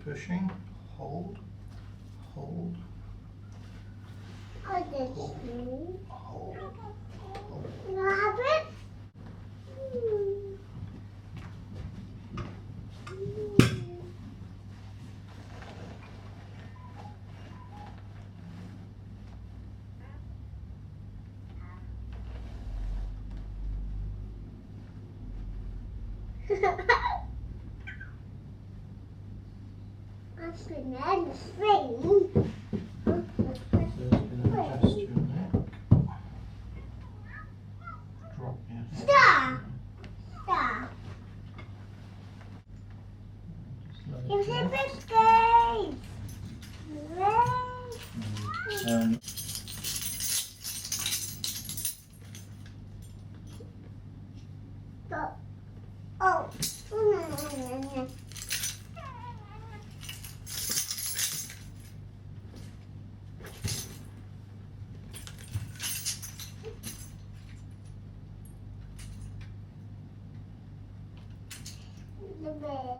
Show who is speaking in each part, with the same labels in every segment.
Speaker 1: keep pushing. Hold. Hold.
Speaker 2: Hold.
Speaker 1: Hold. Hold.
Speaker 2: Can I have it? I'm spinning and spinning.
Speaker 1: So it's going to adjust your neck. Drop your head.
Speaker 2: Stop. Stop.
Speaker 1: Just let
Speaker 2: Give
Speaker 1: it
Speaker 2: me
Speaker 1: go.
Speaker 2: biscuits. Stop. Oh. The bed.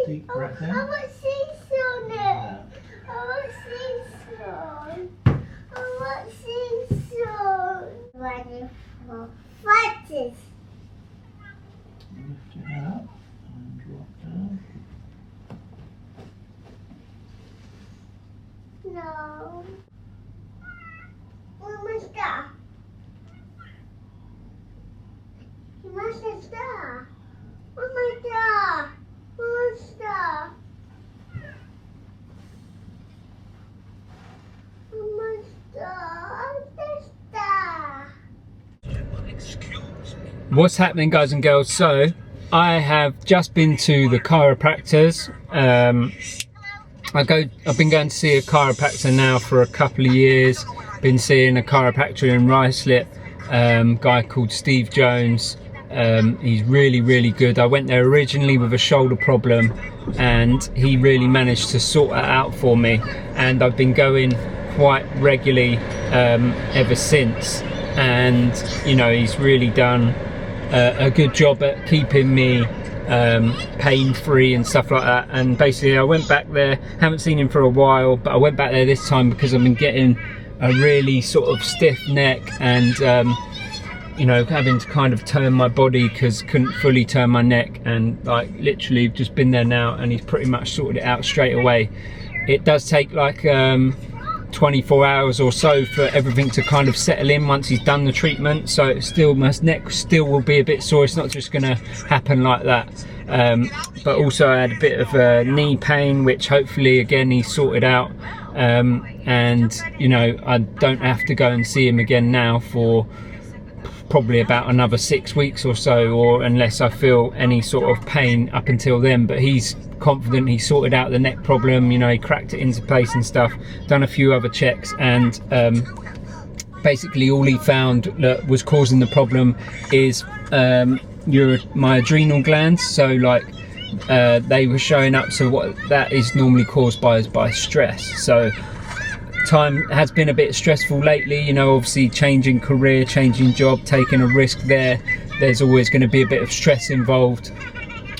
Speaker 1: Deep breath in.
Speaker 2: I want seats on it.
Speaker 1: Yeah.
Speaker 2: I want seats on. I want seats on. Ready for fighters.
Speaker 1: Lift your head up and drop down.
Speaker 2: No. We must stop. You must stop. We must stop. We must stop. We must stop.
Speaker 3: What's happening, guys and girls? So I have just been to the chiropractors. I've been going to see a chiropractor now for a couple of years. Been seeing a chiropractor in Ruislip, guy called Steve Jones. He's really good. I went there originally with a shoulder problem and he really managed to sort it out for me, and I've been going quite regularly ever since, and you know, he's really done a good job at keeping me pain-free and stuff like that. And basically I went back there, haven't seen him for a while, but I went back there this time because I've been getting a really sort of stiff neck and you know, having to kind of turn my body because couldn't fully turn my neck, and like literally just been there now and he's pretty much sorted it out straight away. It does take like 24 hours or so for everything to kind of settle in once he's done the treatment, so it's still, my neck still will be a bit sore. It's not just gonna happen like that. But also I had a bit of knee pain, which hopefully again he's sorted out, and you know, I don't have to go and see him again now for probably about another 6 weeks or so, or unless I feel any sort of pain up until then. But he's confident he sorted out the neck problem, you know, he cracked it into place and stuff, done a few other checks, and basically all he found that was causing the problem is my adrenal glands. So like they were showing up, so what that is normally caused by is by stress. So time has been a bit stressful lately, you know, obviously changing career, changing job, taking a risk there's always going to be a bit of stress involved.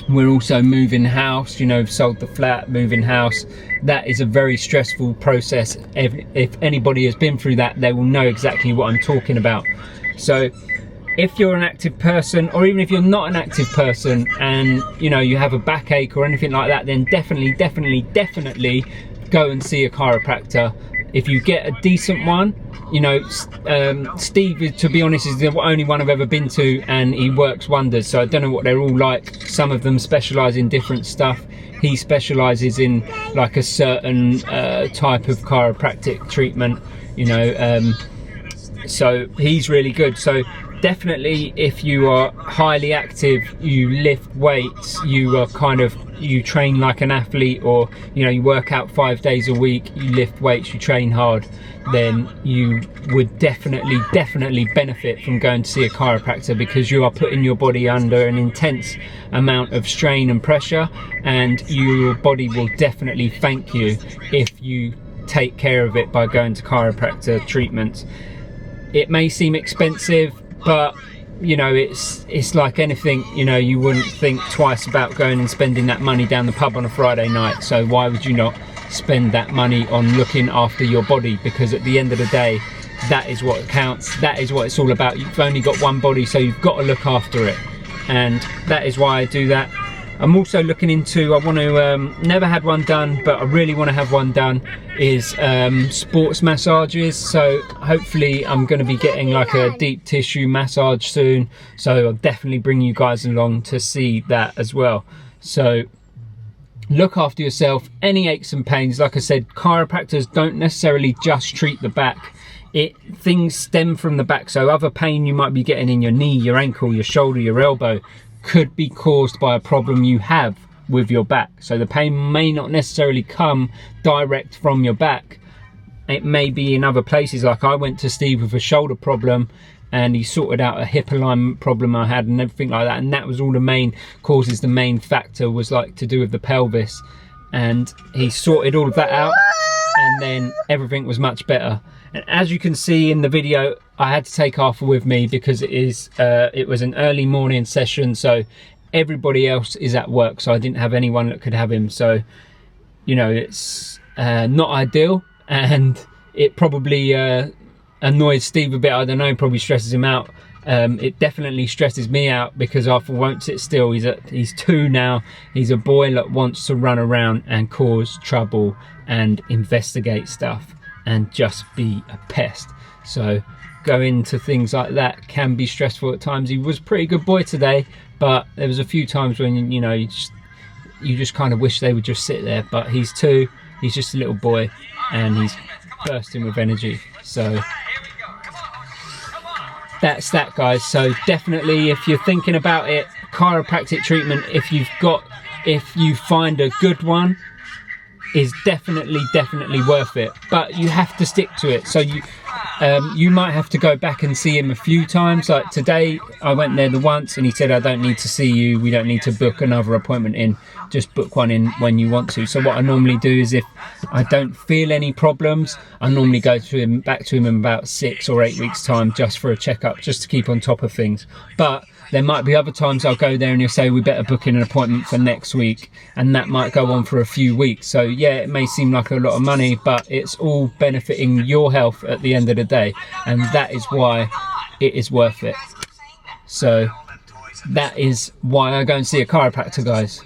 Speaker 3: We're also moving house, you know, sold the flat, moving house. That is a very stressful process. If anybody has been through that, they will know exactly what I'm talking about. So if you're an active person, or even if you're not an active person and you know you have a backache or anything like that, then definitely go and see a chiropractor. If you get a decent one, you know, Steve, to be honest, is the only one I've ever been to, and he works wonders. So I don't know what they're all like. Some of them specialise in different stuff. He specialises in like a certain type of chiropractic treatment, you know, so he's really good. So definitely if you are highly active, you lift weights, you train like an athlete, or you work out 5 days a week, you lift weights, you train hard, then you would definitely benefit from going to see a chiropractor, because you are putting your body under an intense amount of strain and pressure, and your body will definitely thank you if you take care of it by going to chiropractor treatments. It may seem expensive, but it's like anything, you wouldn't think twice about going and spending that money down the pub on a Friday night. So why would you not spend that money on looking after your body? Because at the end of the day, that is what counts, that is what it's all about. You've only got one body, so you've got to look after it, and that is why I do that. I'm also looking into, I want to, never had one done, but I really want to have one done, is sports massages. So hopefully I'm going to be getting like a deep tissue massage soon, so I'll definitely bring you guys along to see that as well. So look after yourself. Any aches and pains, like I said, chiropractors don't necessarily just treat the back. Things stem from the back, so other pain you might be getting in your knee, your ankle, your shoulder, your elbow could be caused by a problem you have with your back. So the pain may not necessarily come direct from your back. It may be in other places. Like I went to Steve with a shoulder problem, and he sorted out a hip alignment problem I had and everything like that, and that was all the main causes. The main factor was like to do with the pelvis, and he sorted all of that out, and then everything was much better. And as you can see in the video, I had to take Arthur with me because it was an early morning session, so everybody else is at work, so I didn't have anyone that could have him. So it's not ideal, and it probably annoys Steve a bit. I don't know, probably stresses him out. It definitely stresses me out because Arthur won't sit still. He's 2 now. He's a boy that wants to run around and cause trouble and investigate stuff and just be a pest. So going to things like that can be stressful at times. He was a pretty good boy today, but there was a few times when you just kind of wish they would just sit there. But he's 2, he's just a little boy, and he's bursting with energy. So that's that, guys. So definitely, if you're thinking about it, chiropractic treatment, if you find a good one, is definitely worth it, but you have to stick to it. So you might have to go back and see him a few times. Like today I went there the once, and he said, I don't need to see you, we don't need to book another appointment in, just book one in when you want to. So what I normally do is, if I don't feel any problems, I normally go back to him in about 6 or 8 weeks time, just for a checkup, just to keep on top of things. But there might be other times I'll go there and he'll say, we better book in an appointment for next week, and that might go on for a few weeks. So yeah, it may seem like a lot of money, but it's all benefiting your health at the end of the day, and that is why it is worth it. So that is why I go and see a chiropractor, guys.